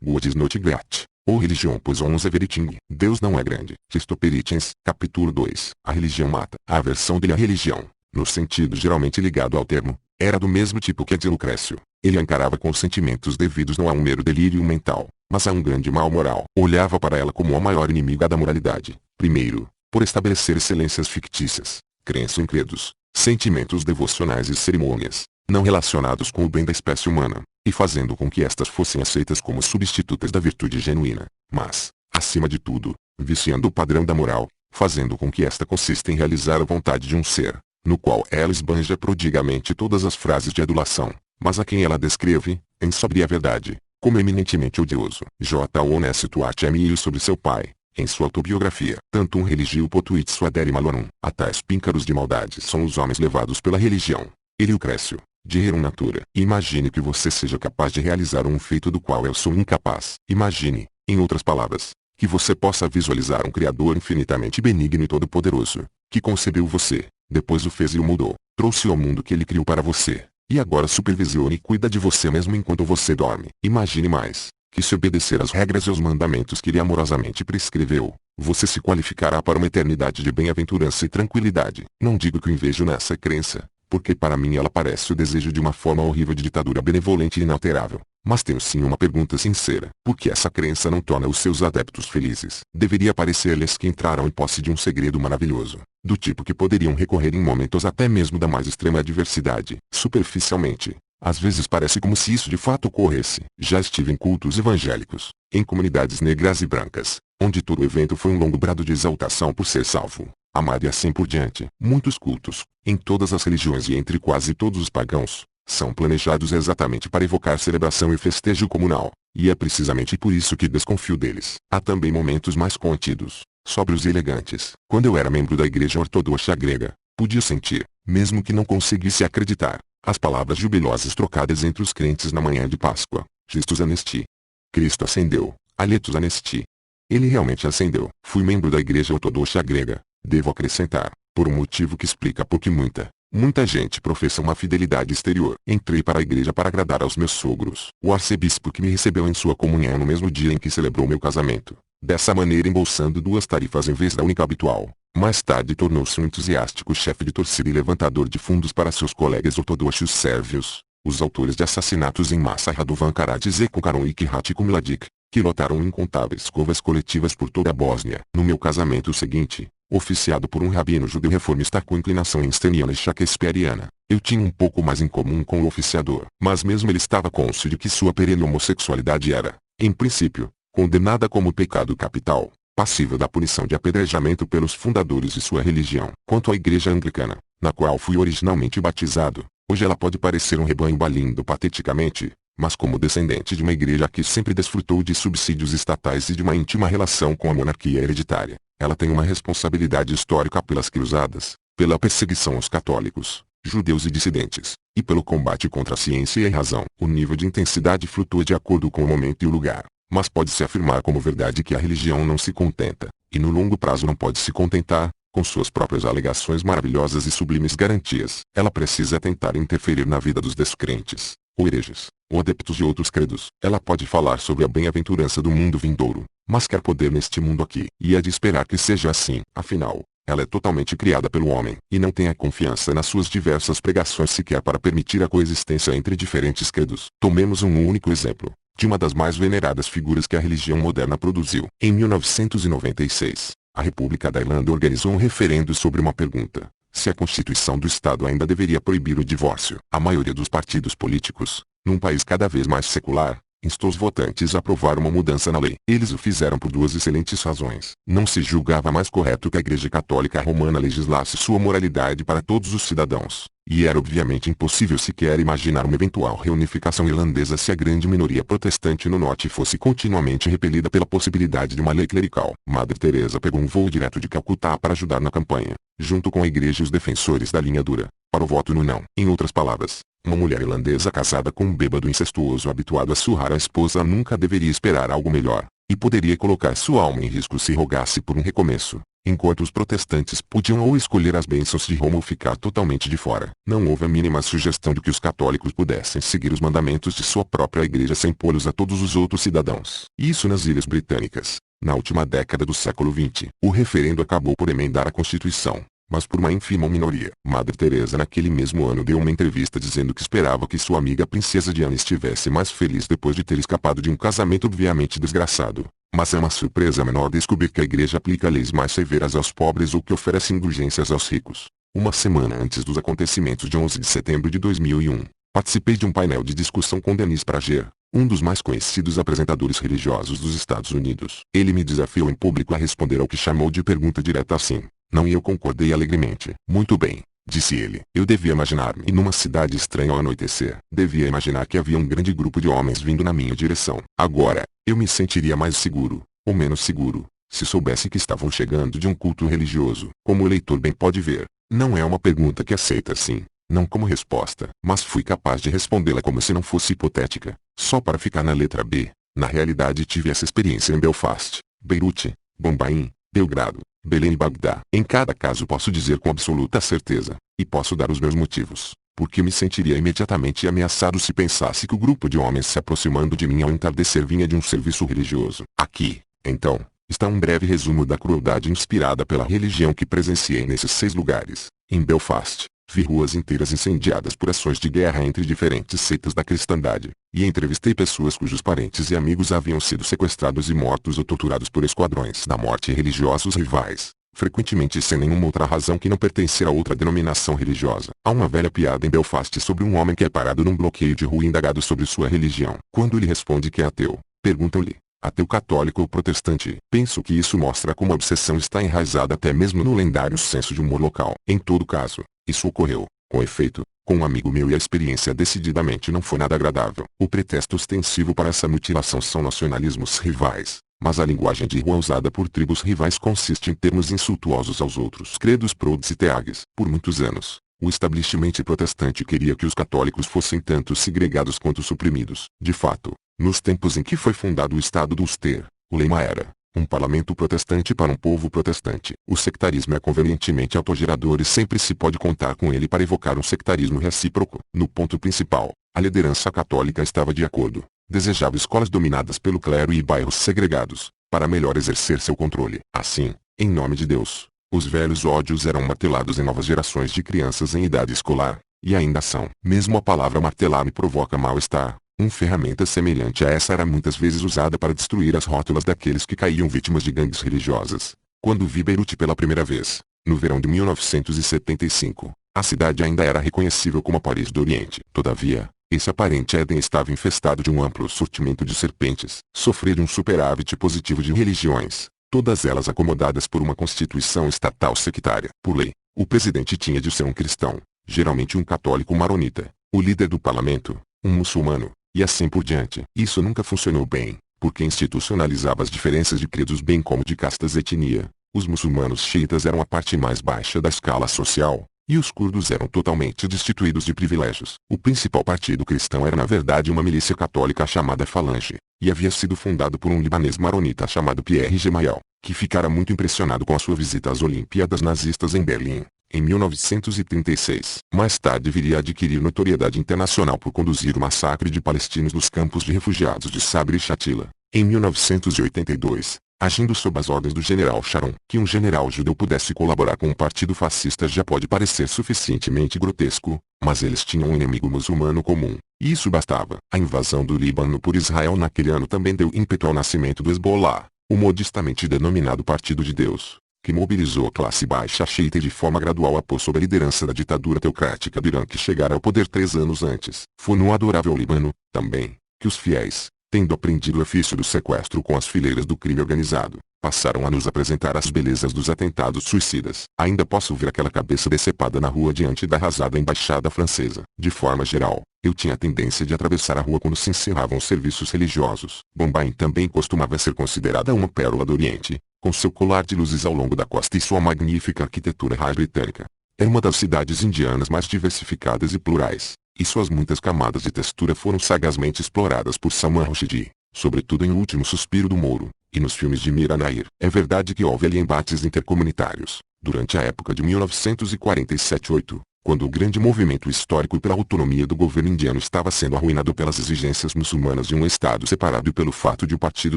God is not great, ou religião pois ons everything. Deus não é grande. Christoperitens, capítulo 2. A religião mata. A aversão dele à religião, no sentido geralmente ligado ao termo, era do mesmo tipo que a de Lucrécio. Ele a encarava com os sentimentos devidos não a um mero delírio mental, mas a um grande mal moral. Olhava para ela como a maior inimiga da moralidade. Primeiro, por estabelecer excelências fictícias, crença em credos, sentimentos devocionais e cerimônias, não relacionados com o bem da espécie humana, e fazendo com que estas fossem aceitas como substitutas da virtude genuína. Mas, acima de tudo, viciando o padrão da moral, fazendo com que esta consista em realizar a vontade de um ser, no qual ela esbanja prodigamente todas as frases de adulação, mas a quem ela descreve, em sobria verdade, como eminentemente odioso. J. Honesto H.M. sobre seu pai, em sua autobiografia. Tanto um religio potuit suadere malorum. A tais píncaros de maldade são os homens levados pela religião. Ele Lucrécio, de rerum natura. Imagine que você seja capaz de realizar um feito do qual eu sou incapaz. Imagine, em outras palavras, que você possa visualizar um Criador infinitamente benigno e todo-poderoso, que concebeu você, depois o fez e o mudou, trouxe ao mundo que ele criou para você, e agora supervisiona e cuida de você mesmo enquanto você dorme. Imagine mais, que se obedecer às regras e aos mandamentos que ele amorosamente prescreveu, você se qualificará para uma eternidade de bem-aventurança e tranquilidade. Não digo que o invejo nessa crença, porque para mim ela parece o desejo de uma forma horrível de ditadura benevolente e inalterável. Mas tenho sim uma pergunta sincera. Por que essa crença não torna os seus adeptos felizes? Deveria parecer-lhes que entraram em posse de um segredo maravilhoso, do tipo que poderiam recorrer em momentos até mesmo da mais extrema adversidade. Superficialmente, às vezes parece como se isso de fato ocorresse. Já estive em cultos evangélicos, em comunidades negras e brancas, onde todo o evento foi um longo brado de exaltação por ser salvo, amado e assim por diante. Muitos cultos, em todas as religiões e entre quase todos os pagãos, são planejados exatamente para evocar celebração e festejo comunal, e é precisamente por isso que desconfio deles. Há também momentos mais contidos, sóbrios e elegantes. Quando eu era membro da Igreja Ortodoxa Grega, podia sentir, mesmo que não conseguisse acreditar, as palavras jubilosas trocadas entre os crentes na manhã de Páscoa. Christus anesti. Cristo ascendeu. Aletus anesti. Ele realmente ascendeu. Fui membro da Igreja Ortodoxa Grega, devo acrescentar, por um motivo que explica por que muita gente professa uma fidelidade exterior. Entrei para a igreja para agradar aos meus sogros. O arcebispo que me recebeu em sua comunhão no mesmo dia em que celebrou meu casamento, dessa maneira embolsando duas tarifas em vez da única habitual. Mais tarde tornou-se um entusiástico chefe de torcida e levantador de fundos para seus colegas ortodoxos sérvios, os autores de assassinatos em massa Radovan Karadzic e Kukaron e Kihatiko Mladic, que lotaram incontáveis covas coletivas por toda a Bósnia. No meu casamento seguinte, oficiado por um rabino judeu reformista com inclinação einsteiniana e shakespeariana, eu tinha um pouco mais em comum com o oficiador. Mas mesmo ele estava cônscio de que sua perene homossexualidade era, em princípio, condenada como pecado capital, passível da punição de apedrejamento pelos fundadores de sua religião. Quanto à igreja anglicana, na qual fui originalmente batizado, hoje ela pode parecer um rebanho balindo pateticamente, mas como descendente de uma igreja que sempre desfrutou de subsídios estatais e de uma íntima relação com a monarquia hereditária, ela tem uma responsabilidade histórica pelas cruzadas, pela perseguição aos católicos, judeus e dissidentes, e pelo combate contra a ciência e a razão. O nível de intensidade flutua de acordo com o momento e o lugar, mas pode-se afirmar como verdade que a religião não se contenta, e no longo prazo não pode se contentar, com suas próprias alegações maravilhosas e sublimes garantias. Ela precisa tentar interferir na vida dos descrentes, ou hereges, ou adeptos de outros credos. Ela pode falar sobre a bem-aventurança do mundo vindouro, mas quer poder neste mundo aqui. E é de esperar que seja assim. Afinal, ela é totalmente criada pelo homem, e não tem a confiança nas suas diversas pregações sequer para permitir a coexistência entre diferentes credos. Tomemos um único exemplo, de uma das mais veneradas figuras que a religião moderna produziu. Em 1996, a República da Irlanda organizou um referendo sobre uma pergunta: se a Constituição do Estado ainda deveria proibir o divórcio. A maioria dos partidos políticos, num país cada vez mais secular, instou os votantes a aprovar uma mudança na lei. Eles o fizeram por duas excelentes razões. Não se julgava mais correto que a Igreja Católica Romana legislasse sua moralidade para todos os cidadãos, e era obviamente impossível sequer imaginar uma eventual reunificação irlandesa se a grande minoria protestante no norte fosse continuamente repelida pela possibilidade de uma lei clerical. Madre Teresa pegou um voo direto de Calcutá para ajudar na campanha, junto com a igreja e os defensores da linha dura, para o voto no não. Em outras palavras, uma mulher irlandesa casada com um bêbado incestuoso habituado a surrar a esposa nunca deveria esperar algo melhor, e poderia colocar sua alma em risco se rogasse por um recomeço. enquanto os protestantes podiam ou escolher as bênçãos de Roma ou ficar totalmente de fora. Não houve a mínima sugestão de que os católicos pudessem seguir os mandamentos de sua própria igreja sem pô-los a todos os outros cidadãos. Isso nas Ilhas Britânicas. Na última década do século XX, o referendo acabou por emendar a Constituição, mas por uma ínfima minoria. Madre Teresa naquele mesmo ano deu uma entrevista dizendo que esperava que sua amiga princesa Diana estivesse mais feliz depois de ter escapado de um casamento obviamente desgraçado. Mas é uma surpresa menor descobrir que a igreja aplica leis mais severas aos pobres ou que oferece indulgências aos ricos. Uma semana antes dos acontecimentos de 11 de setembro de 2001, participei de um painel de discussão com Denis Prager, um dos mais conhecidos apresentadores religiosos dos Estados Unidos. Ele me desafiou em público a responder ao que chamou de pergunta direta assim. Não, e eu concordei alegremente. Muito bem, disse ele. Eu devia imaginar-me numa cidade estranha ao anoitecer. Devia imaginar que havia um grande grupo de homens vindo na minha direção. Agora, eu me sentiria mais seguro, ou menos seguro, se soubesse que estavam chegando de um culto religioso. Como o leitor bem pode ver, não é uma pergunta que aceita sim, não como resposta. Mas fui capaz de respondê-la como se não fosse hipotética, só para ficar na letra B. Na realidade tive essa experiência em Belfast, Beirute, Bombaim, Belgrado, Belém e Bagdá. Em cada caso posso dizer com absoluta certeza, e posso dar os meus motivos, porque me sentiria imediatamente ameaçado se pensasse que o grupo de homens se aproximando de mim ao entardecer vinha de um serviço religioso. Aqui, então, está um breve resumo da crueldade inspirada pela religião que presenciei nesses 6 lugares. Em Belfast, vi ruas inteiras incendiadas por ações de guerra entre diferentes seitas da cristandade, e entrevistei pessoas cujos parentes e amigos haviam sido sequestrados e mortos ou torturados por esquadrões da morte religiosos rivais, frequentemente sem nenhuma outra razão que não pertencer a outra denominação religiosa. Há uma velha piada em Belfast sobre um homem que é parado num bloqueio de rua e indagado sobre sua religião. Quando ele responde que é ateu, perguntam-lhe, ateu católico ou protestante? Penso que isso mostra como a obsessão está enraizada até mesmo no lendário senso de humor local. Em todo caso, isso ocorreu, com efeito, com um amigo meu e a experiência decididamente não foi nada agradável. O pretexto ostensivo para essa mutilação são nacionalismos rivais, mas a linguagem de rua usada por tribos rivais consiste em termos insultuosos aos outros credos prods e teags. Por muitos anos, o establishment protestante queria que os católicos fossem tanto segregados quanto suprimidos. De fato, nos tempos em que foi fundado o Estado do Ulster, o lema era um parlamento protestante para um povo protestante. O sectarismo é convenientemente autogerador e sempre se pode contar com ele para evocar um sectarismo recíproco. No ponto principal, a liderança católica estava de acordo. Desejava escolas dominadas pelo clero e bairros segregados, para melhor exercer seu controle. Assim, em nome de Deus, os velhos ódios eram martelados em novas gerações de crianças em idade escolar, e ainda são. Mesmo a palavra martelar me provoca mal-estar. Uma ferramenta semelhante a essa era muitas vezes usada para destruir as rótulas daqueles que caíam vítimas de gangues religiosas. Quando vi Beirute pela primeira vez, no verão de 1975, a cidade ainda era reconhecível como a Paris do Oriente. Todavia, esse aparente Éden estava infestado de um amplo sortimento de serpentes. Sofria de um superávit positivo de religiões, todas elas acomodadas por uma constituição estatal sectária. Por lei, o presidente tinha de ser um cristão, geralmente um católico maronita, o líder do parlamento, um muçulmano, e assim por diante. Isso nunca funcionou bem, porque institucionalizava as diferenças de credos bem como de castas e etnia. Os muçulmanos xiitas eram a parte mais baixa da escala social, e os curdos eram totalmente destituídos de privilégios. O principal partido cristão era na verdade uma milícia católica chamada Falange, e havia sido fundado por um libanês maronita chamado Pierre Gemayel, que ficara muito impressionado com a sua visita às Olimpíadas nazistas em Berlim, em 1936. Mais tarde viria a adquirir notoriedade internacional por conduzir o massacre de palestinos nos campos de refugiados de Sabra e Shatila, em 1982. Agindo sob as ordens do general Sharon. Que um general judeu pudesse colaborar com um partido fascista já pode parecer suficientemente grotesco, mas eles tinham um inimigo muçulmano comum, e isso bastava. A invasão do Líbano por Israel naquele ano também deu ímpeto ao nascimento do Hezbollah, o modestamente denominado Partido de Deus, que mobilizou a classe baixa xiita e de forma gradual a pôs sob a liderança da ditadura teocrática do Irã que chegara ao poder 3 anos antes. Foi no adorável Líbano, também, que os fiéis, tendo aprendido o ofício do sequestro com as fileiras do crime organizado, passaram a nos apresentar as belezas dos atentados suicidas. Ainda posso ver aquela cabeça decepada na rua diante da arrasada embaixada francesa. De forma geral, eu tinha a tendência de atravessar a rua quando se encerravam os serviços religiosos. Bombaim também costumava ser considerada uma pérola do Oriente, com seu colar de luzes ao longo da costa e sua magnífica arquitetura raiz britânica. É uma das cidades indianas mais diversificadas e plurais, e suas muitas camadas de textura foram sagazmente exploradas por Salman Rushdie, sobretudo em O Último Suspiro do Mouro. e nos filmes de Mira Nair. É verdade que houve ali embates intercomunitários, durante a época de 1947-8, quando o grande movimento histórico pela autonomia do governo indiano estava sendo arruinado pelas exigências muçulmanas de um Estado separado e pelo fato de o partido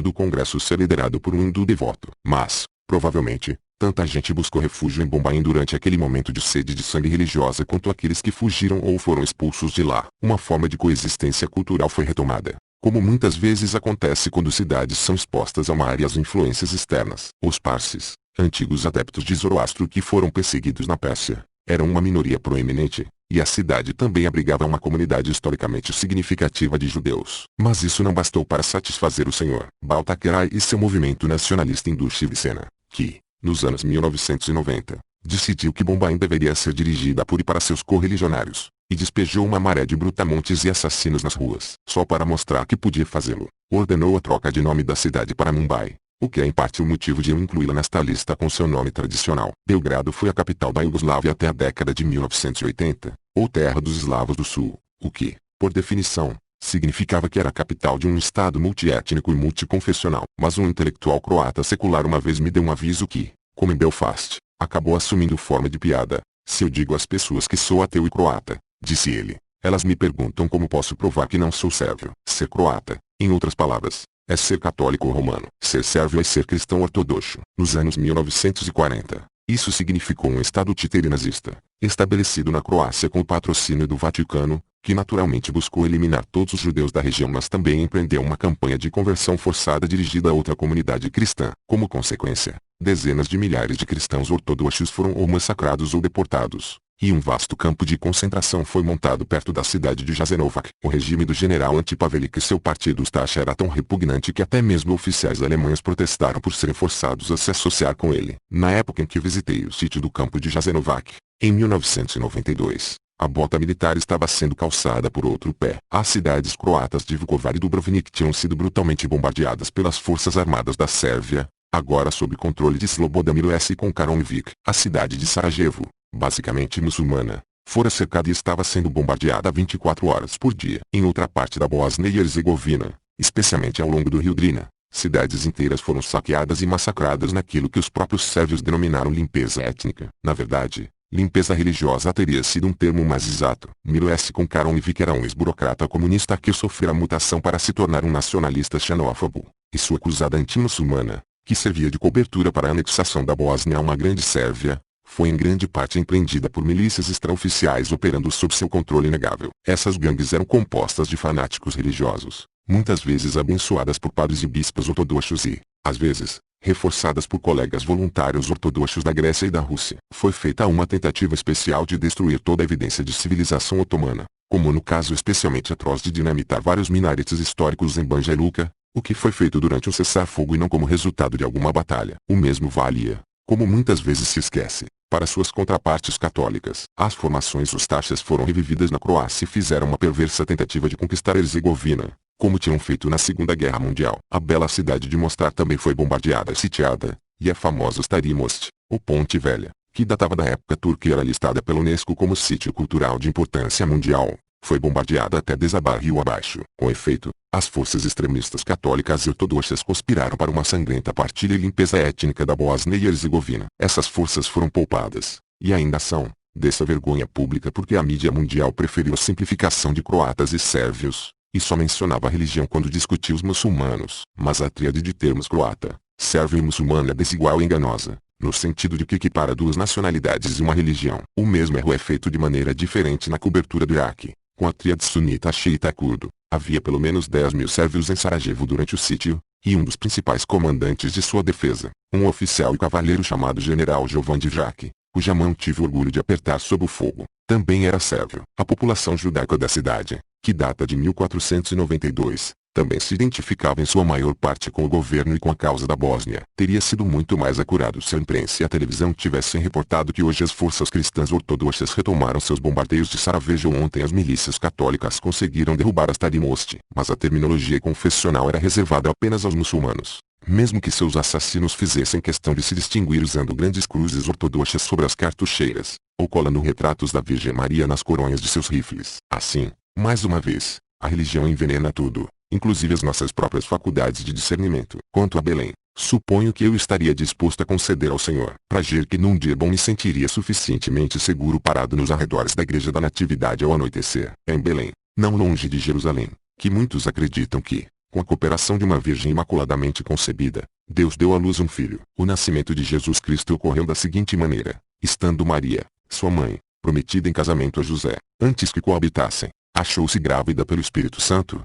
do Congresso ser liderado por um hindu devoto. Mas, provavelmente, tanta gente buscou refúgio em Bombaim durante aquele momento de sede de sangue religiosa quanto aqueles que fugiram ou foram expulsos de lá. Uma forma de coexistência cultural foi retomada, como muitas vezes acontece quando cidades são expostas a uma área às influências externas. Os Parsis, antigos adeptos de Zoroastro que foram perseguidos na Pérsia, eram uma minoria proeminente, e a cidade também abrigava uma comunidade historicamente significativa de judeus. Mas isso não bastou para satisfazer o Sr. Baltakrai e seu movimento nacionalista hindu Shiv Sena, que, nos anos 1990, decidiu que Bombaim deveria ser dirigida por e para seus correligionários, e despejou uma maré de brutamontes e assassinos nas ruas. Só para mostrar que podia fazê-lo, ordenou a troca de nome da cidade para Mumbai, o que é em parte o motivo de eu incluí-la nesta lista com seu nome tradicional. Belgrado foi a capital da Iugoslávia até a década de 1980, ou Terra dos Eslavos do Sul, o que, por definição, significava que era a capital de um estado multiétnico e multiconfessional. Mas um intelectual croata secular uma vez me deu um aviso que, como em Belfast, acabou assumindo forma de piada. Se eu digo às pessoas que sou ateu e croata, disse ele, elas me perguntam como posso provar que não sou sérvio. Ser croata, em outras palavras, é ser católico romano. Ser sérvio é ser cristão ortodoxo. Nos anos 1940, isso significou um estado títere nazista, estabelecido na Croácia com o patrocínio do Vaticano, que naturalmente buscou eliminar todos os judeus da região, mas também empreendeu uma campanha de conversão forçada dirigida a outra comunidade cristã. Como consequência, dezenas de milhares de cristãos ortodoxos foram ou massacrados ou deportados, e um vasto campo de concentração foi montado perto da cidade de Jasenovac. O regime do general Antipavelic e seu partido Stasi era tão repugnante que até mesmo oficiais alemães protestaram por serem forçados a se associar com ele. Na época em que visitei o sítio do campo de Jasenovac, em 1992, a bota militar estava sendo calçada por outro pé. As cidades croatas de Vukovar e Dubrovnik tinham sido brutalmente bombardeadas pelas forças armadas da Sérvia, agora sob controle de Slobodan Milosevic com Karamovic. A cidade de Sarajevo, basicamente muçulmana, fora cercada e estava sendo bombardeada 24 horas por dia. Em outra parte da Bósnia e Herzegovina, especialmente ao longo do rio Drina, cidades inteiras foram saqueadas e massacradas naquilo que os próprios sérvios denominaram limpeza étnica. Na verdade, limpeza religiosa teria sido um termo mais exato. Milosevic com Karamovic era um ex-burocrata comunista que sofrera mutação para se tornar um nacionalista xenófobo, e sua cruzada anti-muçulmana, que servia de cobertura para a anexação da Bósnia a uma grande Sérvia, foi em grande parte empreendida por milícias extraoficiais operando sob seu controle inegável. Essas gangues eram compostas de fanáticos religiosos, muitas vezes abençoadas por padres e bispos ortodoxos e, às vezes, reforçadas por colegas voluntários ortodoxos da Grécia e da Rússia. Foi feita uma tentativa especial de destruir toda a evidência de civilização otomana, como no caso especialmente atroz de dinamitar vários minaretes históricos em Banja Luka, o que foi feito durante um cessar-fogo e não como resultado de alguma batalha. O mesmo valia, como muitas vezes se esquece, para suas contrapartes católicas. As formações ustachas foram revividas na Croácia e fizeram uma perversa tentativa de conquistar Herzegovina, como tinham feito na Segunda Guerra Mundial. A bela cidade de Mostar também foi bombardeada e sitiada, e a famosa Stari Most, ou Ponte Velha, que datava da época turca e era listada pela Unesco como sítio cultural de importância mundial, foi bombardeada até desabar rio abaixo. Com efeito, as forças extremistas católicas e ortodoxas conspiraram para uma sangrenta partilha e limpeza étnica da Bósnia e Herzegovina. Essas forças foram poupadas, e ainda são, dessa vergonha pública porque a mídia mundial preferiu a simplificação de croatas e sérvios, e só mencionava a religião quando discutia os muçulmanos. Mas a tríade de termos croata, sérvio e muçulmano é desigual e enganosa, no sentido de que equipara duas nacionalidades e uma religião. O mesmo erro é feito de maneira diferente na cobertura do Iraque. Com a tríade sunita xiita curdo, havia pelo menos 10.000 sérvios em Sarajevo durante o sítio, e um dos principais comandantes de sua defesa, um oficial e cavaleiro chamado General Jovan Divjak, cuja mão tive orgulho de apertar sob o fogo, também era sérvio. A população judaica da cidade, que data de 1492, também se identificava em sua maior parte com o governo e com a causa da Bósnia. Teria sido muito mais acurado se a imprensa e a televisão tivessem reportado que hoje as forças cristãs ortodoxas retomaram seus bombardeios de Sarajevo. Ontem as milícias católicas conseguiram derrubar a Stari Most, mas a terminologia confessional era reservada apenas aos muçulmanos, mesmo que seus assassinos fizessem questão de se distinguir usando grandes cruzes ortodoxas sobre as cartucheiras, ou colando retratos da Virgem Maria nas coronhas de seus rifles. Assim, mais uma vez, a religião envenena tudo, inclusive as nossas próprias faculdades de discernimento. Quanto a Belém, Suponho que eu estaria disposto a conceder ao Senhor prazer que num dia bom me sentiria suficientemente seguro parado nos arredores da Igreja da Natividade ao anoitecer, em Belém, não longe de Jerusalém, que muitos acreditam que, com a cooperação de uma virgem imaculadamente concebida, Deus deu à luz um filho. O nascimento de Jesus Cristo ocorreu da seguinte maneira: estando Maria, sua mãe, prometida em casamento a José, antes que coabitassem, achou-se grávida pelo Espírito Santo.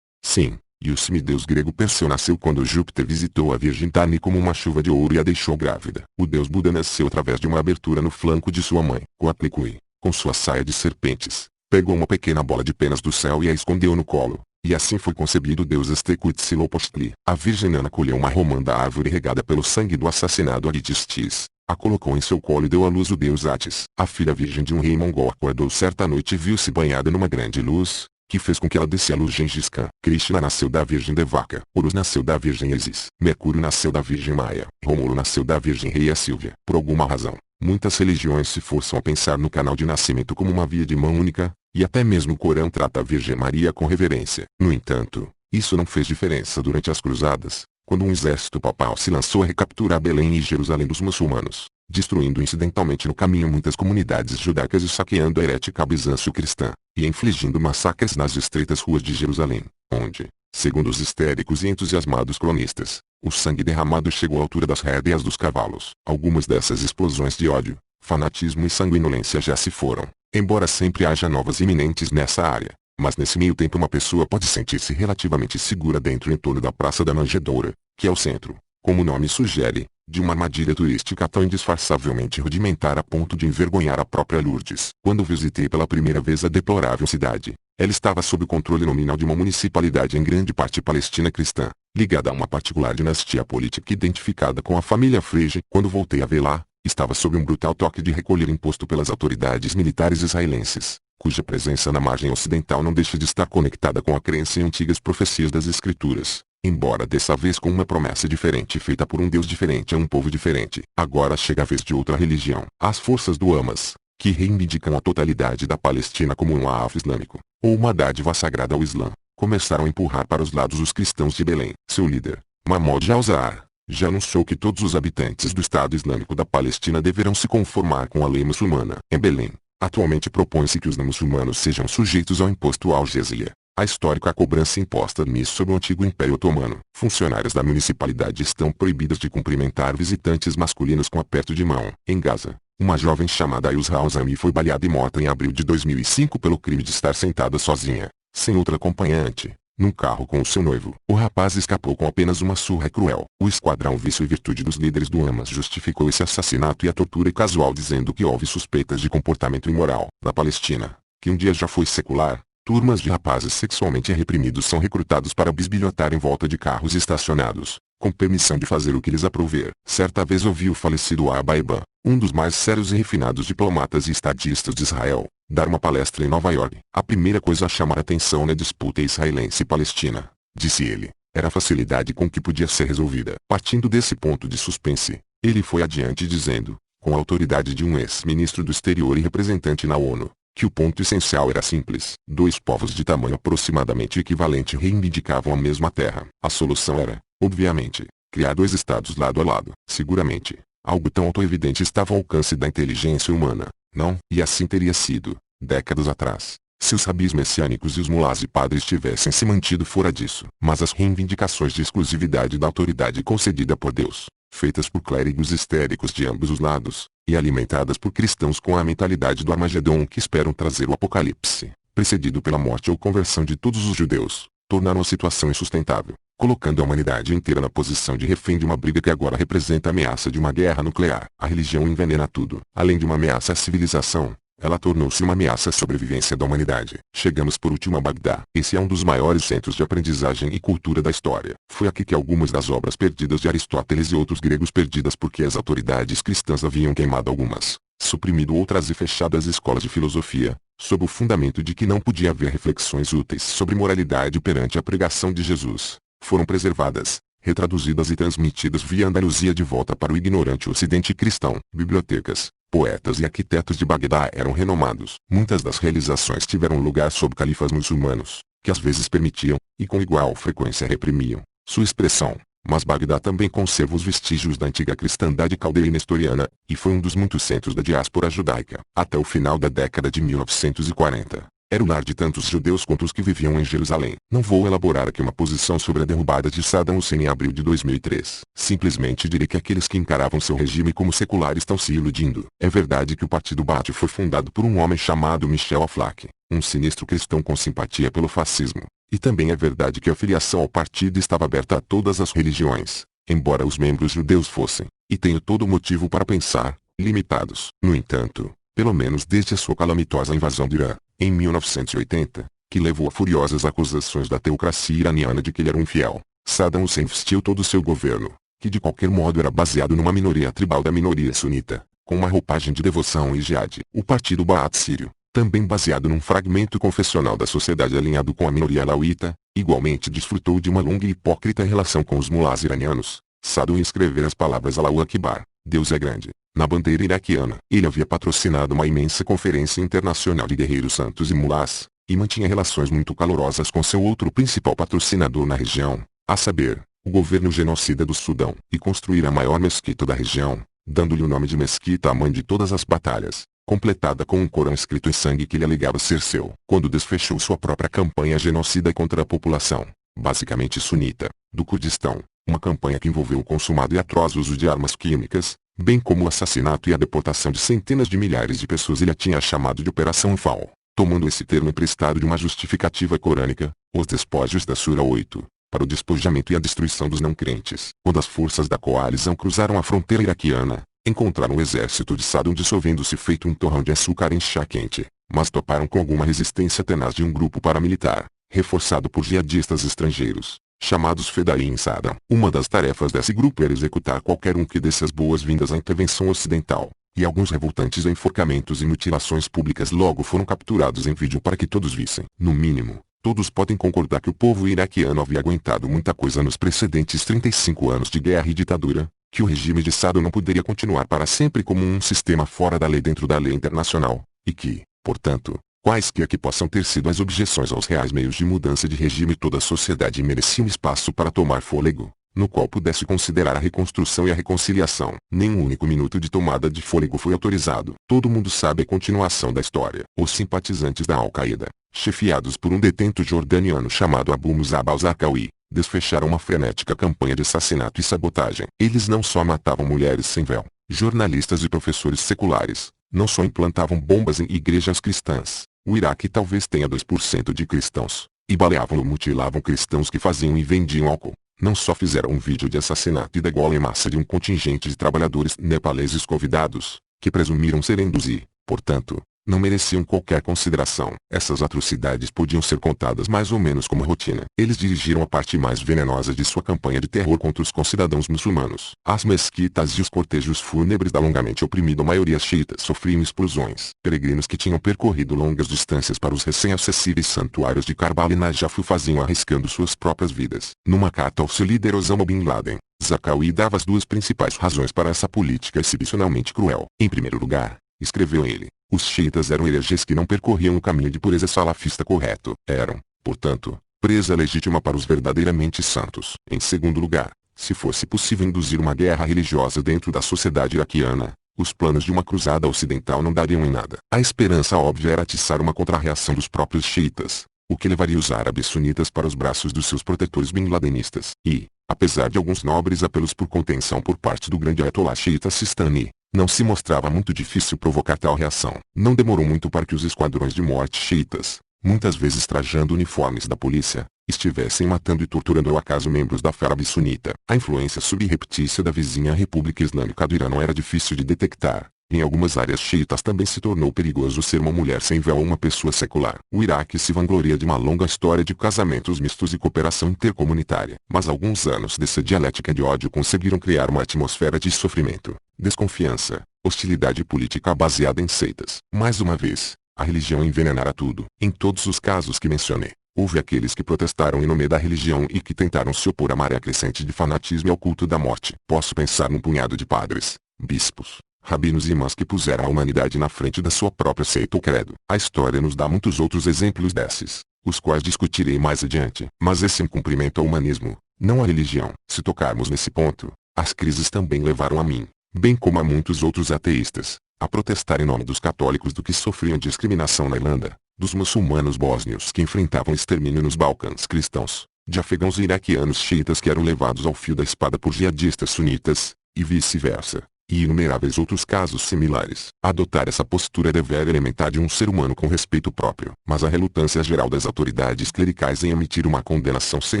Sim, e o semideus grego Perseu nasceu quando Júpiter visitou a Virgem Tani como uma chuva de ouro e a deixou grávida. O deus Buda nasceu através de uma abertura no flanco de sua mãe. Coatlicue, com sua saia de serpentes, pegou uma pequena bola de penas do céu e a escondeu no colo. E assim foi concebido o deus azteca Huitzilopochtli. A Virgem Nana colheu uma romã da árvore regada pelo sangue do assassinado Aritistis, a colocou em seu colo e deu à luz o deus Atis. A filha virgem de um rei mongol acordou certa noite e viu-se banhada numa grande luz, que fez com que ela desse à luz Gengis Khan. Krishna nasceu da Virgem Devaka. Horus nasceu da Virgem Isis. Mercúrio nasceu da Virgem Maia. Rômulo nasceu da Virgem Reia Sílvia. Por alguma razão, muitas religiões se forçam a pensar no canal de nascimento como uma via de mão única, e até mesmo o Corão trata a Virgem Maria com reverência. No entanto, isso não fez diferença durante as cruzadas, quando um exército papal se lançou a recapturar Belém e Jerusalém dos muçulmanos, destruindo incidentalmente no caminho muitas comunidades judaicas e saqueando a herética Bizâncio cristã, e infligindo massacres nas estreitas ruas de Jerusalém, onde, segundo os histéricos e entusiasmados cronistas, o sangue derramado chegou à altura das rédeas dos cavalos. Algumas dessas explosões de ódio, fanatismo e sanguinolência já se foram, embora sempre haja novas iminentes nessa área. Mas nesse meio tempo uma pessoa pode sentir-se relativamente segura dentro e em torno da Praça da Manjedoura, que é o centro, como o nome sugere, de uma armadilha turística tão indisfarçavelmente rudimentar a ponto de envergonhar a própria Lourdes. Quando visitei pela primeira vez a deplorável cidade, ela estava sob o controle nominal de uma municipalidade em grande parte palestina cristã, ligada a uma particular dinastia política identificada com a família Frege. Quando voltei a vê-la, estava sob um brutal toque de recolher imposto pelas autoridades militares israelenses, cuja presença na margem ocidental não deixa de estar conectada com a crença em antigas profecias das Escrituras, embora dessa vez com uma promessa diferente feita por um Deus diferente a um povo diferente. Agora chega a vez de outra religião. As forças do Hamas, que reivindicam a totalidade da Palestina como um Aaf islâmico, ou uma dádiva sagrada ao Islã, começaram a empurrar para os lados os cristãos de Belém. Seu líder, Mahmoud Al-Zahar, já anunciou que todos os habitantes do Estado Islâmico da Palestina deverão se conformar com a lei muçulmana. Em Belém, atualmente propõe-se que os não muçulmanos sejam sujeitos ao imposto al-Jizya, a histórica cobrança imposta sob o antigo Império Otomano. Funcionários da municipalidade estão proibidos de cumprimentar visitantes masculinos com aperto de mão. Em Gaza, uma jovem chamada Ayusha Al-Zami foi baleada e morta em abril de 2005 pelo crime de estar sentada sozinha, sem outra acompanhante, num carro com o seu noivo. O rapaz escapou com apenas uma surra cruel. O esquadrão Vício e Virtude dos líderes do Hamas justificou esse assassinato e a tortura casual dizendo que houve suspeitas de comportamento imoral. Na Palestina, que um dia já foi secular, turmas de rapazes sexualmente reprimidos são recrutados para bisbilhotar em volta de carros estacionados, com permissão de fazer o que lhes aprouver. Certa vez ouvi o falecido Abba Eban, um dos mais sérios e refinados diplomatas e estadistas de Israel, dar uma palestra em Nova York. A primeira coisa a chamar atenção na disputa israelense-palestina, disse ele, era a facilidade com que podia ser resolvida. Partindo desse ponto de suspense, ele foi adiante dizendo, com a autoridade de um ex-ministro do exterior e representante na ONU, que o ponto essencial era simples. Dois povos de tamanho aproximadamente equivalente reivindicavam a mesma terra. A solução era, obviamente, criar dois estados lado a lado. Seguramente, algo tão autoevidente estava ao alcance da inteligência humana, não? E assim teria sido, décadas atrás, se os rabis messiânicos e os mulás e padres tivessem se mantido fora disso. Mas as reivindicações de exclusividade da autoridade concedida por Deus, feitas por clérigos histéricos de ambos os lados, e alimentadas por cristãos com a mentalidade do Armagedon que esperam trazer o apocalipse, precedido pela morte ou conversão de todos os judeus, tornaram a situação insustentável, colocando a humanidade inteira na posição de refém de uma briga que agora representa a ameaça de uma guerra nuclear. A religião envenena tudo. Além de uma ameaça à civilização, ela tornou-se uma ameaça à sobrevivência da humanidade. Chegamos por último a Bagdá. Esse é um dos maiores centros de aprendizagem e cultura da história. Foi aqui que algumas das obras perdidas de Aristóteles e outros gregos perdidas porque as autoridades cristãs haviam queimado algumas, suprimido outras e fechado as escolas de filosofia, sob o fundamento de que não podia haver reflexões úteis sobre moralidade perante a pregação de Jesus, foram preservadas, retraduzidas e transmitidas via Andaluzia de volta para o ignorante ocidente cristão. Bibliotecas, poetas e arquitetos de Bagdá eram renomados. Muitas das realizações tiveram lugar sob califas muçulmanos, que às vezes permitiam, e com igual frequência reprimiam, sua expressão. Mas Bagdá também conserva os vestígios da antiga cristandade caldeia nestoriana, e foi um dos muitos centros da diáspora judaica. Até o final da década de 1940, era o lar de tantos judeus quanto os que viviam em Jerusalém. Não vou elaborar aqui uma posição sobre a derrubada de Saddam Hussein em abril de 2003. Simplesmente direi que aqueles que encaravam seu regime como secular estão se iludindo. É verdade que o Partido Baath foi fundado por um homem chamado Michel Aflaq, um sinistro cristão com simpatia pelo fascismo. E também é verdade que a filiação ao partido estava aberta a todas as religiões, embora os membros judeus fossem, e tenho todo motivo para pensar, limitados. No entanto, pelo menos desde a sua calamitosa invasão do Irã, em 1980, que levou a furiosas acusações da teocracia iraniana de que ele era um infiel, Saddam Hussein vestiu todo o seu governo, que de qualquer modo era baseado numa minoria tribal da minoria sunita, com uma roupagem de devoção e jihad. O Partido Baath sírio, também baseado num fragmento confessional da sociedade alinhado com a minoria alauíta, igualmente desfrutou de uma longa e hipócrita relação com os mulás iranianos. Saddam escrever as palavras Allahu Akbar, Deus é grande, na bandeira iraquiana. Ele havia patrocinado uma imensa conferência internacional de guerreiros santos e mulás, e mantinha relações muito calorosas com seu outro principal patrocinador na região, a saber, o governo genocida do Sudão, e construir a maior mesquita da região, dando-lhe o nome de Mesquita a mãe de todas as batalhas, completada com um Corão escrito em sangue que ele alegava ser seu. Quando desfechou sua própria campanha genocida contra a população, basicamente sunita, do Kurdistão, uma campanha que envolveu o consumado e atroz uso de armas químicas, bem como o assassinato e a deportação de centenas de milhares de pessoas, ele a tinha chamado de Operação Anfal, tomando esse termo emprestado de uma justificativa corânica, os despojos da Sura 8, para o despojamento e a destruição dos não-crentes. Quando as forças da coalizão cruzaram a fronteira iraquiana, encontraram o exército de Saddam dissolvendo-se feito um torrão de açúcar em chá quente, mas toparam com alguma resistência tenaz de um grupo paramilitar, reforçado por jihadistas estrangeiros, chamados Fedain Saddam. Uma das tarefas desse grupo era executar qualquer um que desse as boas-vindas à intervenção ocidental, e alguns revoltantes enforcamentos e mutilações públicas logo foram capturados em vídeo para que todos vissem. No mínimo, todos podem concordar que o povo iraquiano havia aguentado muita coisa nos precedentes 35 anos de guerra e ditadura, que o regime de Saddam não poderia continuar para sempre como um sistema fora da lei dentro da lei internacional, e que, portanto, quaisquer que possam ter sido as objeções aos reais meios de mudança de regime, toda a sociedade merecia um espaço para tomar fôlego, no qual pudesse considerar a reconstrução e a reconciliação. Nenhum único minuto de tomada de fôlego foi autorizado. Todo mundo sabe a continuação da história. Os simpatizantes da Al-Qaeda, chefiados por um detento jordaniano chamado Abu Musab al-Zarqawi, desfecharam uma frenética campanha de assassinato e sabotagem. Eles não só matavam mulheres sem véu, jornalistas e professores seculares, não só implantavam bombas em igrejas cristãs, o Iraque talvez tenha 2% de cristãos, e baleavam ou mutilavam cristãos que faziam e vendiam álcool. Não só fizeram um vídeo de assassinato e degola em massa de um contingente de trabalhadores nepaleses convidados, que presumiram ser hindus e, portanto, não mereciam qualquer consideração. Essas atrocidades podiam ser contadas mais ou menos como rotina. Eles dirigiram a parte mais venenosa de sua campanha de terror contra os concidadãos muçulmanos. As mesquitas e os cortejos fúnebres da longamente oprimida maioria xiita sofriam explosões. Peregrinos que tinham percorrido longas distâncias para os recém-acessíveis santuários de Karbala e Najaf o faziam arriscando suas próprias vidas. Numa carta ao seu líder Osama Bin Laden, Zarqawi dava as duas principais razões para essa política exibicionalmente cruel. Em primeiro lugar, escreveu ele, os xiitas eram hereges que não percorriam o caminho de pureza salafista correto. Eram, portanto, presa legítima para os verdadeiramente santos. Em segundo lugar, se fosse possível induzir uma guerra religiosa dentro da sociedade iraquiana, os planos de uma cruzada ocidental não dariam em nada. A esperança óbvia era atiçar uma contra-reação dos próprios xiitas, o que levaria os árabes sunitas para os braços dos seus protetores bin-ladenistas. E, apesar de alguns nobres apelos por contenção por parte do grande Ayatollah xiita Sistani, não se mostrava muito difícil provocar tal reação. Não demorou muito para que os esquadrões de morte xiitas, muitas vezes trajando uniformes da polícia, estivessem matando e torturando ao acaso membros da fé árabe sunita. A influência subreptícia da vizinha República Islâmica do Irã não era difícil de detectar. Em algumas áreas xiitas também se tornou perigoso ser uma mulher sem véu ou uma pessoa secular. O Iraque se vangloria de uma longa história de casamentos mistos e cooperação intercomunitária. Mas alguns anos dessa dialética de ódio conseguiram criar uma atmosfera de sofrimento, desconfiança, hostilidade política baseada em seitas. Mais uma vez, a religião envenenara tudo. Em todos os casos que mencionei, houve aqueles que protestaram em nome da religião e que tentaram se opor à maré crescente de fanatismo e ao culto da morte. Posso pensar num punhado de padres, bispos, rabinos e imãs que puseram a humanidade na frente da sua própria seita ou credo. A história nos dá muitos outros exemplos desses, os quais discutirei mais adiante. Mas esse incumprimento ao humanismo, não a religião. Se tocarmos nesse ponto, as crises também levaram a mim, bem como a muitos outros ateístas, a protestar em nome dos católicos do que sofriam discriminação na Irlanda, dos muçulmanos bósnios que enfrentavam extermínio nos Balcãs cristãos, de afegãos e iraquianos xiitas que eram levados ao fio da espada por jihadistas sunitas, e vice-versa, e inumeráveis outros casos similares. Adotar essa postura é dever elementar de um ser humano com respeito próprio. Mas a relutância geral das autoridades clericais em emitir uma condenação sem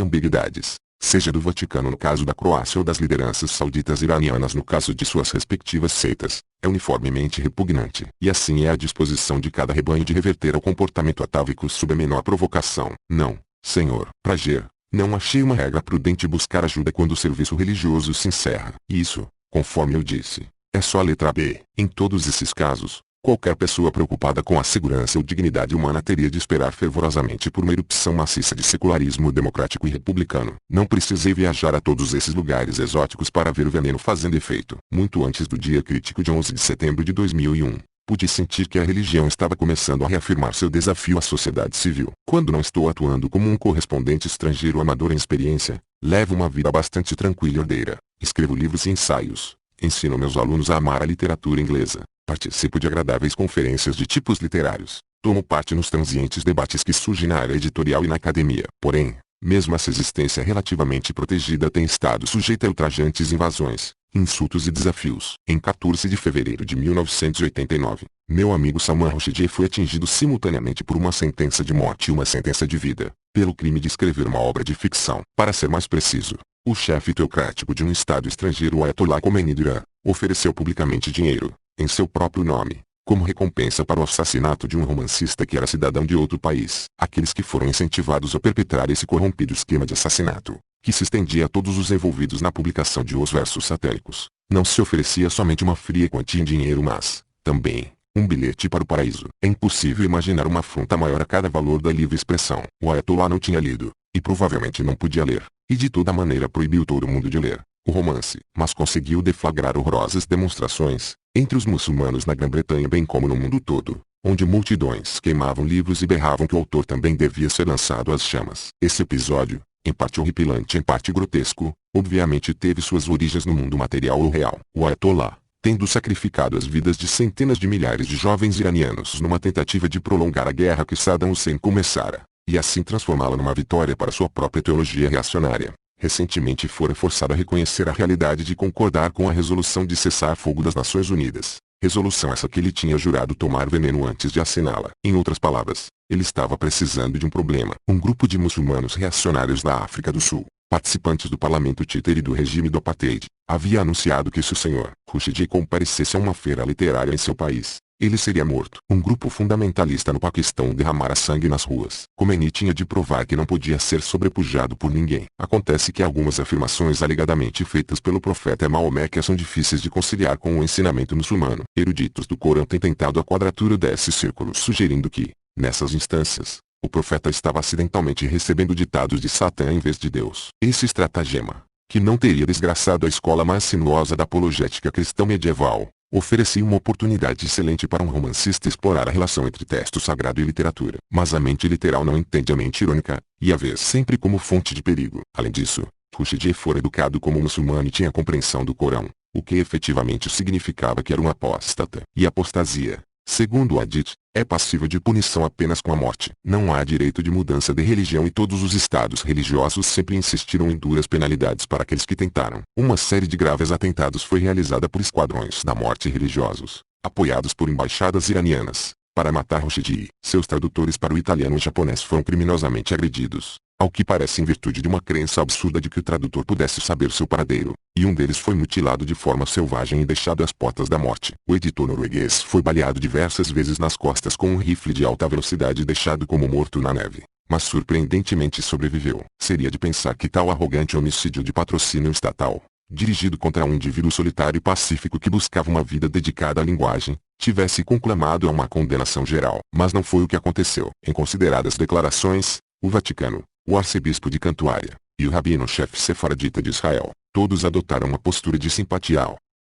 ambiguidades, seja do Vaticano no caso da Croácia ou das lideranças sauditas iranianas no caso de suas respectivas seitas, é uniformemente repugnante. E assim é a disposição de cada rebanho de reverter ao comportamento atávico sob a menor provocação. Não, senhor Prager, não achei uma regra prudente buscar ajuda quando o serviço religioso se encerra. Isso, conforme eu disse, é só a letra B. Em todos esses casos, qualquer pessoa preocupada com a segurança ou dignidade humana teria de esperar fervorosamente por uma erupção maciça de secularismo democrático e republicano. Não precisei viajar a todos esses lugares exóticos para ver o veneno fazendo efeito. Muito antes do dia crítico de 11 de setembro de 2001, pude sentir que a religião estava começando a reafirmar seu desafio à sociedade civil. Quando não estou atuando como um correspondente estrangeiro amador em experiência, levo uma vida bastante tranquila e ordeira. Escrevo livros e ensaios, ensino meus alunos a amar a literatura inglesa, participo de agradáveis conferências de tipos literários, tomo parte nos transientes debates que surgem na área editorial e na academia. Porém, mesmo essa existência relativamente protegida tem estado sujeita a ultrajantes invasões, insultos e desafios. Em 14 de fevereiro de 1989, meu amigo Salman Rushdie foi atingido simultaneamente por uma sentença de morte e uma sentença de vida, pelo crime de escrever uma obra de ficção. Para ser mais preciso, o chefe teocrático de um estado estrangeiro, o Ayatollah Khomeini do Irã, ofereceu publicamente dinheiro, em seu próprio nome, como recompensa para o assassinato de um romancista que era cidadão de outro país. Aqueles que foram incentivados a perpetrar esse corrompido esquema de assassinato, que se estendia a todos os envolvidos na publicação de os versos satíricos, não se oferecia somente uma fria quantia em dinheiro mas, também, um bilhete para o paraíso. É impossível imaginar uma afronta maior a cada valor da livre expressão. O Ayatollah não tinha lido, e provavelmente não podia ler, e de toda maneira proibiu todo mundo de ler o romance, mas conseguiu deflagrar horrorosas demonstrações, entre os muçulmanos na Grã-Bretanha bem como no mundo todo, onde multidões queimavam livros e berravam que o autor também devia ser lançado às chamas. Esse episódio, em parte horripilante e em parte grotesco, obviamente teve suas origens no mundo material ou real. O Ayatollah, tendo sacrificado as vidas de centenas de milhares de jovens iranianos numa tentativa de prolongar a guerra que Saddam Hussein começara, e assim transformá-la numa vitória para sua própria teologia reacionária, recentemente fora forçado a reconhecer a realidade de concordar com a resolução de cessar-fogo das Nações Unidas. Resolução essa que ele tinha jurado tomar veneno antes de assiná-la. Em outras palavras, ele estava precisando de um problema. Um grupo de muçulmanos reacionários da África do Sul, participantes do parlamento títere do regime do apartheid, havia anunciado que se o Sr. Rushdie comparecesse a uma feira literária em seu país, ele seria morto. Um grupo fundamentalista no Paquistão derramara sangue nas ruas. Khomeini tinha de provar que não podia ser sobrepujado por ninguém. Acontece que algumas afirmações alegadamente feitas pelo profeta Maomé que são difíceis de conciliar com o ensinamento muçulmano. Eruditos do Corão têm tentado a quadratura desse círculo, sugerindo que, nessas instâncias, o profeta estava acidentalmente recebendo ditados de Satã em vez de Deus. Esse estratagema, que não teria desgraçado a escola mais sinuosa da apologética cristã medieval, oferecia uma oportunidade excelente para um romancista explorar a relação entre texto sagrado e literatura. Mas a mente literal não entende a mente irônica, e a vê sempre como fonte de perigo. Além disso, Rushdie fora educado como muçulmano e tinha compreensão do Corão, o que efetivamente significava que era um apóstata. E apostasia, segundo o Hadith, é passível de punição apenas com a morte. Não há direito de mudança de religião e todos os estados religiosos sempre insistiram em duras penalidades para aqueles que tentaram. Uma série de graves atentados foi realizada por esquadrões da morte religiosos, apoiados por embaixadas iranianas, para matar Rushdie. Seus tradutores para o italiano e japonês foram criminosamente agredidos, ao que parece em virtude de uma crença absurda de que o tradutor pudesse saber seu paradeiro, e um deles foi mutilado de forma selvagem e deixado às portas da morte. O editor norueguês foi baleado diversas vezes nas costas com um rifle de alta velocidade e deixado como morto na neve, mas surpreendentemente sobreviveu. Seria de pensar que tal arrogante homicídio de patrocínio estatal, dirigido contra um indivíduo solitário e pacífico que buscava uma vida dedicada à linguagem, tivesse conclamado a uma condenação geral. Mas não foi o que aconteceu. Em consideradas declarações, o Vaticano, o arcebispo de Cantuária, e o rabino-chefe sefaradita de Israel, todos adotaram uma postura de simpatia ao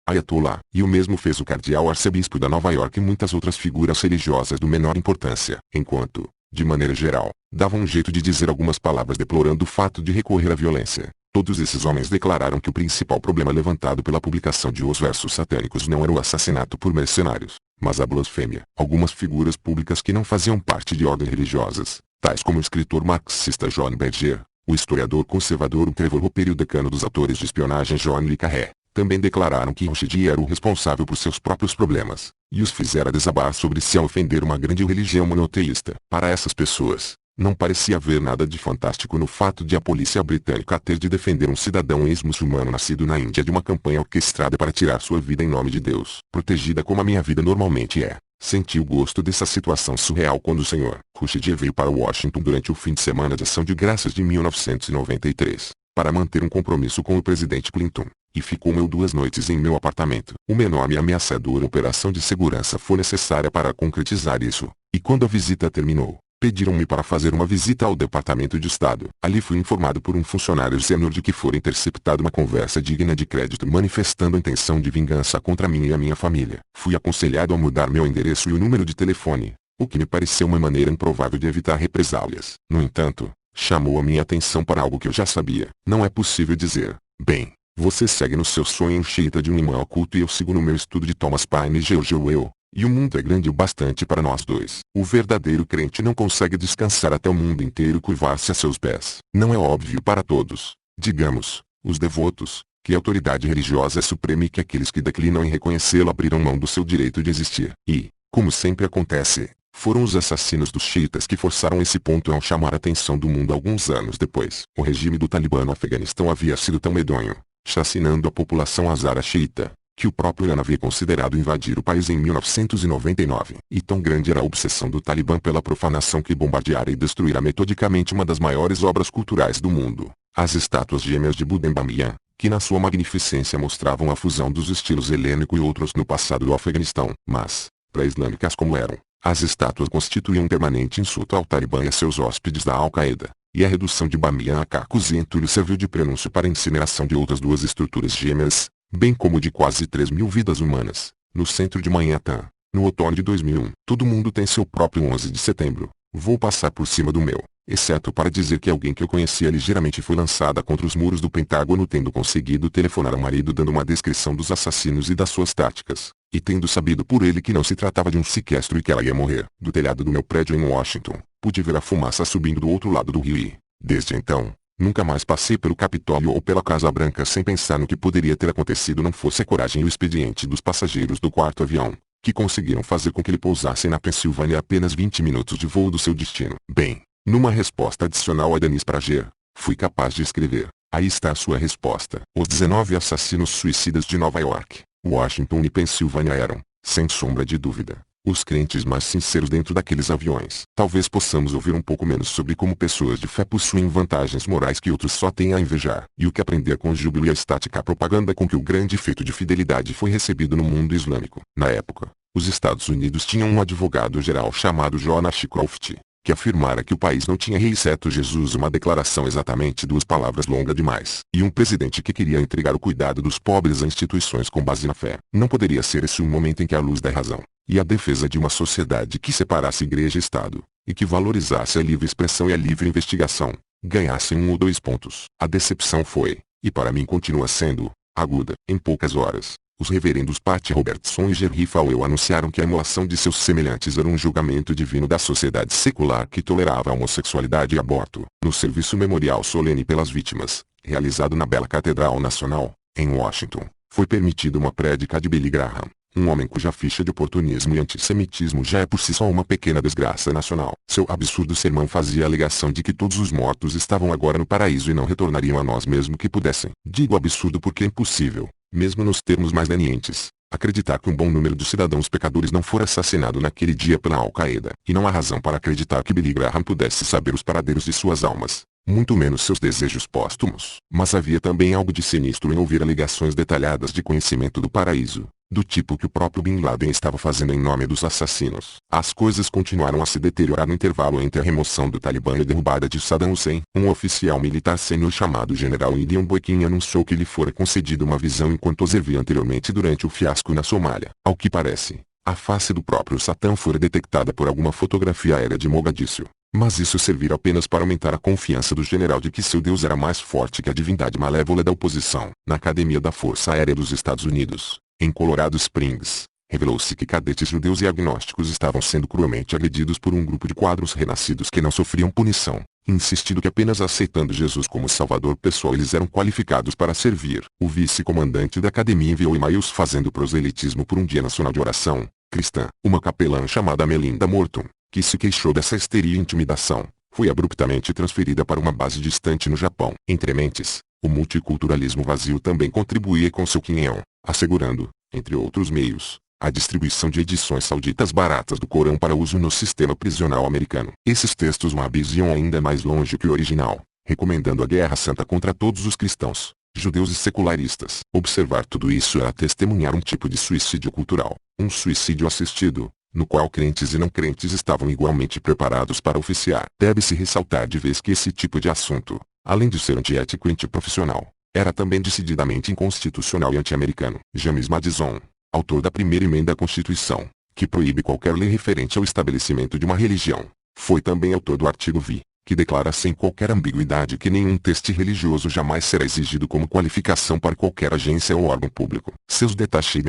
Ayatollah, e o mesmo fez o cardeal arcebispo da Nova York e muitas outras figuras religiosas do menor importância, enquanto, de maneira geral, davam um jeito de dizer algumas palavras deplorando o fato de recorrer à violência. Todos esses homens declararam que o principal problema levantado pela publicação de Os Versos Satânicos não era o assassinato por mercenários, mas a blasfêmia. Algumas figuras públicas que não faziam parte de ordens religiosas, tais como o escritor marxista John Berger, o historiador conservador Trevor Hopper e o decano dos autores de espionagem John le Carré, também declararam que Rushdie era o responsável por seus próprios problemas, e os fizera desabar sobre si ao ofender uma grande religião monoteísta. Para essas pessoas, não parecia haver nada de fantástico no fato de a polícia britânica ter de defender um cidadão ex-muçulmano nascido na Índia de uma campanha orquestrada para tirar sua vida em nome de Deus. Protegida como a minha vida normalmente é, senti o gosto dessa situação surreal quando o Sr. Rushdie veio para Washington durante o fim de semana de Ação de Graças de 1993, para manter um compromisso com o presidente Clinton, e ficou 2 noites em meu apartamento. Uma enorme e ameaçadora operação de segurança foi necessária para concretizar isso, e quando a visita terminou, pediram-me para fazer uma visita ao Departamento de Estado. Ali fui informado por um funcionário sênior de que fora interceptada uma conversa digna de crédito manifestando a intenção de vingança contra mim e a minha família. Fui aconselhado a mudar meu endereço e o número de telefone, o que me pareceu uma maneira improvável de evitar represálias. No entanto, chamou a minha atenção para algo que eu já sabia. Não é possível dizer, bem, você segue no seu sonho xiita de um imã oculto e eu sigo no meu estudo de Thomas Paine e George Orwell. E o mundo é grande o bastante para nós dois. O verdadeiro crente não consegue descansar até o mundo inteiro curvar-se a seus pés. Não é óbvio para todos, digamos, os devotos, que a autoridade religiosa é suprema e que aqueles que declinam em reconhecê-la abriram mão do seu direito de existir. E, como sempre acontece, foram os assassinos dos xiitas que forçaram esse ponto ao chamar a atenção do mundo alguns anos depois. O regime do Talibã no Afeganistão havia sido tão medonho, chacinando a população azara xiita, que o próprio Irã havia considerado invadir o país em 1999. E tão grande era a obsessão do Talibã pela profanação que bombardeara e destruirá metodicamente uma das maiores obras culturais do mundo, as estátuas gêmeas de Buda em Bamiyan, que na sua magnificência mostravam a fusão dos estilos helênico e outros no passado do Afeganistão. Mas, pré-islâmicas como eram, as estátuas constituíam um permanente insulto ao Talibã e a seus hóspedes da Al-Qaeda, e a redução de Bamiyan a cacos e entulho serviu de prenúncio para a incineração de outras 2 estruturas gêmeas, bem como de quase 3.000 vidas humanas, no centro de Manhattan, no outono de 2001. Todo mundo tem seu próprio 11 de setembro. Vou passar por cima do meu, exceto para dizer que alguém que eu conhecia ligeiramente foi lançada contra os muros do Pentágono tendo conseguido telefonar ao marido dando uma descrição dos assassinos e das suas táticas, e tendo sabido por ele que não se tratava de um sequestro e que ela ia morrer. Do telhado do meu prédio em Washington, pude ver a fumaça subindo do outro lado do rio e, desde então, nunca mais passei pelo Capitólio ou pela Casa Branca sem pensar no que poderia ter acontecido não fosse a coragem e o expediente dos passageiros do 4º avião, que conseguiram fazer com que ele pousasse na Pensilvânia a apenas 20 minutos de voo do seu destino. Bem, numa resposta adicional a Denise Prager, fui capaz de escrever, aí está a sua resposta. Os 19 assassinos suicidas de Nova York, Washington e Pensilvânia eram, sem sombra de dúvida, os crentes mais sinceros dentro daqueles aviões. Talvez possamos ouvir um pouco menos sobre como pessoas de fé possuem vantagens morais que outros só têm a invejar. E o que aprender com o júbilo e a estática propaganda com que o grande feito de fidelidade foi recebido no mundo islâmico. Na época, os Estados Unidos tinham um advogado-geral chamado John Ashcroft, que afirmara que o país não tinha rei exceto Jesus, uma declaração exatamente 2 palavras longa demais. E um presidente que queria entregar o cuidado dos pobres a instituições com base na fé. Não poderia ser esse um momento em que a luz da razão, e a defesa de uma sociedade que separasse igreja e Estado, e que valorizasse a livre expressão e a livre investigação, ganhassem 1 ou 2 pontos. A decepção foi, e para mim continua sendo, aguda. Em poucas horas, os reverendos Pat Robertson e Jerry Falwell anunciaram que a emulação de seus semelhantes era um julgamento divino da sociedade secular que tolerava a homossexualidade e aborto. No serviço memorial solene pelas vítimas, realizado na Bela Catedral Nacional, em Washington, foi permitida uma prédica de Billy Graham, um homem cuja ficha de oportunismo e antissemitismo já é por si só uma pequena desgraça nacional. Seu absurdo sermão fazia a alegação de que todos os mortos estavam agora no paraíso e não retornariam a nós mesmo que pudessem. Digo absurdo porque é impossível, mesmo nos termos mais lenientes, acreditar que um bom número de cidadãos pecadores não fora assassinado naquele dia pela Al-Qaeda. E não há razão para acreditar que Billy Graham pudesse saber os paradeiros de suas almas, muito menos seus desejos póstumos. Mas havia também algo de sinistro em ouvir alegações detalhadas de conhecimento do paraíso, do tipo que o próprio Bin Laden estava fazendo em nome dos assassinos. As coisas continuaram a se deteriorar no intervalo entre a remoção do Talibã e a derrubada de Saddam Hussein. Um oficial militar sênior chamado General Ilian Boykin anunciou que lhe fora concedida uma visão enquanto observia anteriormente durante o fiasco na Somália. Ao que parece, a face do próprio Satã fora detectada por alguma fotografia aérea de Mogadíscio, Mas isso servira apenas para aumentar a confiança do general de que seu Deus era mais forte que a divindade malévola da oposição. Na Academia da Força Aérea dos Estados Unidos, em Colorado Springs, revelou-se que cadetes judeus e agnósticos estavam sendo cruelmente agredidos por um grupo de quadros renascidos que não sofriam punição, insistindo que apenas aceitando Jesus como salvador pessoal eles eram qualificados para servir. O vice-comandante da academia enviou e-mails fazendo proselitismo por um dia nacional de oração cristã. Uma capelã chamada Melinda Morton, que se queixou dessa histeria e intimidação, foi abruptamente transferida para uma base distante no Japão. Entre mentes, o multiculturalismo vazio também contribuía com seu quinhão, assegurando, entre outros meios, a distribuição de edições sauditas baratas do Corão para uso no sistema prisional americano. Esses textos wahhabis iam ainda mais longe que o original, recomendando a guerra santa contra todos os cristãos, judeus e secularistas. Observar tudo isso era testemunhar um tipo de suicídio cultural, um suicídio assistido, no qual crentes e não crentes estavam igualmente preparados para oficiar. Deve-se ressaltar de vez que esse tipo de assunto, além de ser antiético e antiprofissional, era também decididamente inconstitucional e anti-americano. James Madison, autor da primeira emenda à Constituição, que proíbe qualquer lei referente ao estabelecimento de uma religião, foi também autor do artigo V, que declara sem qualquer ambiguidade que nenhum teste religioso jamais será exigido como qualificação para qualquer agência ou órgão público. Seus détaché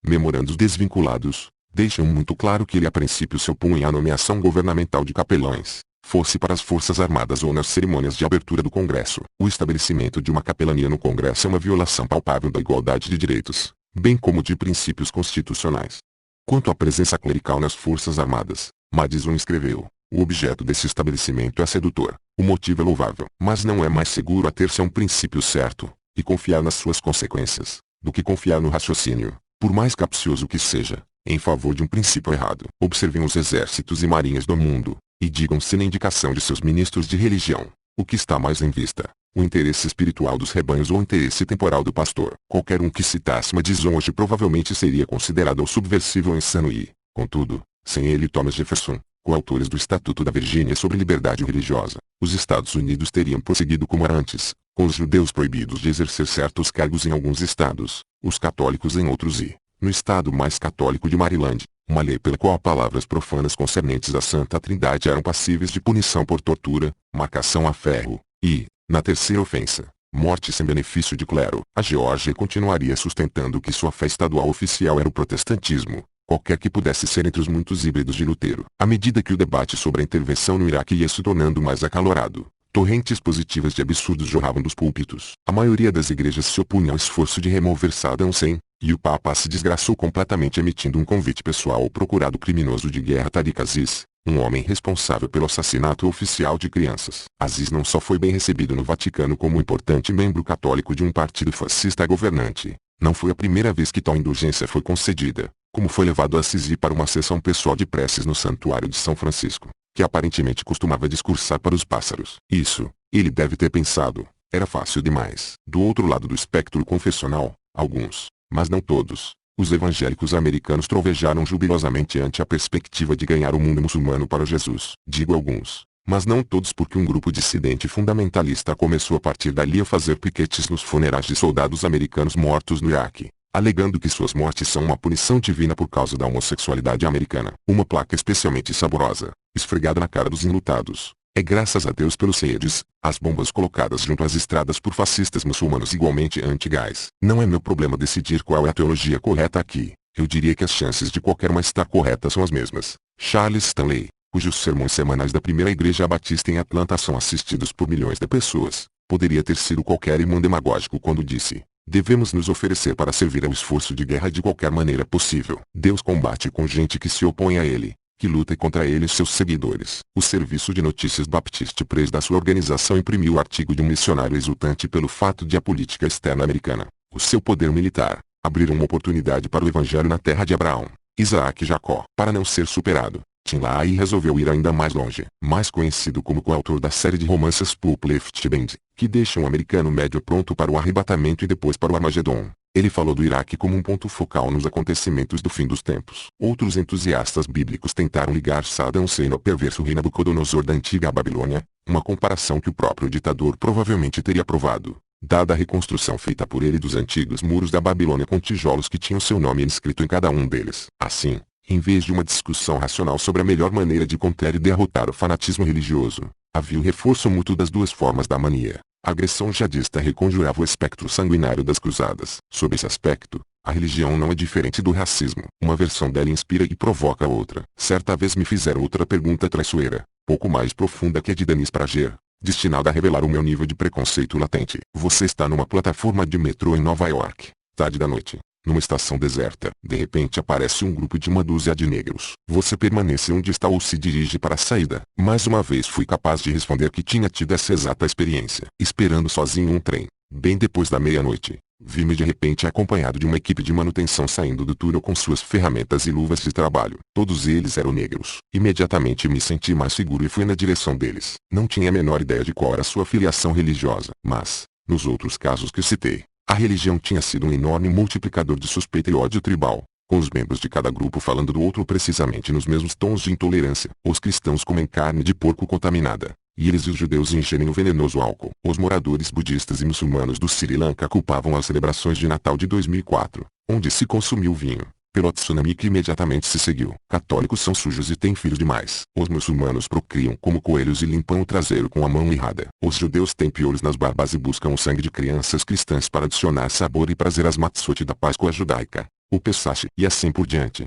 memorandos desvinculados, deixam muito claro que ele a princípio se opunha à nomeação governamental de capelães, fosse para as Forças Armadas ou nas cerimônias de abertura do Congresso. O estabelecimento de uma capelania no Congresso é uma violação palpável da igualdade de direitos, bem como de princípios constitucionais. Quanto à presença clerical nas Forças Armadas, Madison escreveu, o objeto desse estabelecimento é sedutor, o motivo é louvável, mas não é mais seguro ater-se a um princípio certo, e confiar nas suas consequências, do que confiar no raciocínio, por mais capcioso que seja, em favor de um princípio errado. Observem os exércitos e marinhas do mundo, e digam-se na indicação de seus ministros de religião, o que está mais em vista, o interesse espiritual dos rebanhos ou o interesse temporal do pastor. Qualquer um que citasse Madison hoje provavelmente seria considerado ou subversivo ou insano e, contudo, sem ele e Thomas Jefferson, coautores do Estatuto da Virgínia sobre liberdade religiosa, os Estados Unidos teriam prosseguido como era antes, com os judeus proibidos de exercer certos cargos em alguns estados, os católicos em outros e, no estado mais católico de Maryland, uma lei pela qual palavras profanas concernentes à Santa Trindade eram passíveis de punição por tortura, marcação a ferro, e, na terceira ofensa, morte sem benefício de clero. A Geórgia continuaria sustentando que sua fé estadual oficial era o protestantismo, qualquer que pudesse ser entre os muitos híbridos de Lutero. À medida que o debate sobre a intervenção no Iraque ia se tornando mais acalorado, torrentes positivas de absurdos jorravam dos púlpitos. A maioria das igrejas se opunha ao esforço de remover Saddam Hussein, e o Papa se desgraçou completamente emitindo um convite pessoal ao procurado criminoso de guerra Tariq Aziz, um homem responsável pelo assassinato oficial de crianças. Aziz não só foi bem recebido no Vaticano como um importante membro católico de um partido fascista governante, não foi a primeira vez que tal indulgência foi concedida, como foi levado a Assisi para uma sessão pessoal de preces no Santuário de São Francisco, que aparentemente costumava discursar para os pássaros. Isso, ele deve ter pensado, era fácil demais. Do outro lado do espectro confessional, alguns, mas não todos, os evangélicos americanos trovejaram jubilosamente ante a perspectiva de ganhar o mundo muçulmano para Jesus. Digo alguns, mas não todos porque um grupo dissidente fundamentalista começou a partir dali a fazer piquetes nos funerais de soldados americanos mortos no Iraque, alegando que suas mortes são uma punição divina por causa da homossexualidade americana. Uma placa especialmente saborosa, esfregada na cara dos enlutados, é graças a Deus pelos CEDs, as bombas colocadas junto às estradas por fascistas muçulmanos igualmente anti-gás. Não é meu problema decidir qual é a teologia correta aqui, eu diria que as chances de qualquer uma estar correta são as mesmas. Charles Stanley, cujos sermões semanais da primeira igreja batista em Atlanta são assistidos por milhões de pessoas, poderia ter sido qualquer irmão demagógico quando disse: devemos nos oferecer para servir ao esforço de guerra de qualquer maneira possível. Deus combate com gente que se opõe a ele, que luta contra ele e seus seguidores. O Serviço de Notícias Baptist Press da sua organização imprimiu o artigo de um missionário exultante pelo fato de a política externa americana, o seu poder militar, abrir uma oportunidade para o evangelho na terra de Abraão, Isaac e Jacó. Para não ser superado, Tim LaHaye resolveu ir ainda mais longe. Mais conhecido como coautor da série de romances Pulp Left Band, que deixa um americano médio pronto para o arrebatamento e depois para o Armagedon. Ele falou do Iraque como um ponto focal nos acontecimentos do fim dos tempos. Outros entusiastas bíblicos tentaram ligar Saddam Hussein ao perverso rei Nabucodonosor da antiga Babilônia, uma comparação que o próprio ditador provavelmente teria aprovado, dada a reconstrução feita por ele dos antigos muros da Babilônia com tijolos que tinham seu nome inscrito em cada um deles. Assim, Em vez de uma discussão racional sobre a melhor maneira de conter e derrotar o fanatismo religioso, havia o reforço mútuo das duas formas da mania. A agressão jihadista reconjurava o espectro sanguinário das cruzadas. Sob esse aspecto, a religião não é diferente do racismo. Uma versão dela inspira e provoca a outra. Certa vez me fizeram outra pergunta traiçoeira, pouco mais profunda que a de Denise Prager, destinada a revelar o meu nível de preconceito latente. Você está numa plataforma de metrô em Nova York, tarde da noite. Numa estação deserta, de repente aparece um grupo de uma dúzia de negros. Você permanece onde está ou se dirige para a saída. Mais uma vez fui capaz de responder que tinha tido essa exata experiência. Esperando sozinho um trem, bem depois da meia-noite, vi-me de repente acompanhado de uma equipe de manutenção saindo do túnel com suas ferramentas e luvas de trabalho. Todos eles eram negros. Imediatamente me senti mais seguro e fui na direção deles. Não tinha a menor ideia de qual era sua filiação religiosa. Mas, nos outros casos que citei, a religião tinha sido um enorme multiplicador de suspeita e ódio tribal, com os membros de cada grupo falando do outro precisamente nos mesmos tons de intolerância. Os cristãos comem carne de porco contaminada, e eles e os judeus ingerem o venenoso álcool. Os moradores budistas e muçulmanos do Sri Lanka culpavam as celebrações de Natal de 2004, onde se consumiu vinho, pelo tsunami que imediatamente se seguiu. Católicos são sujos e têm filhos demais. Os muçulmanos procriam como coelhos e limpam o traseiro com a mão errada. Os judeus têm piolhos nas barbas e buscam o sangue de crianças cristãs para adicionar sabor e prazer às matzot da Páscoa judaica, o Pesach e assim por diante.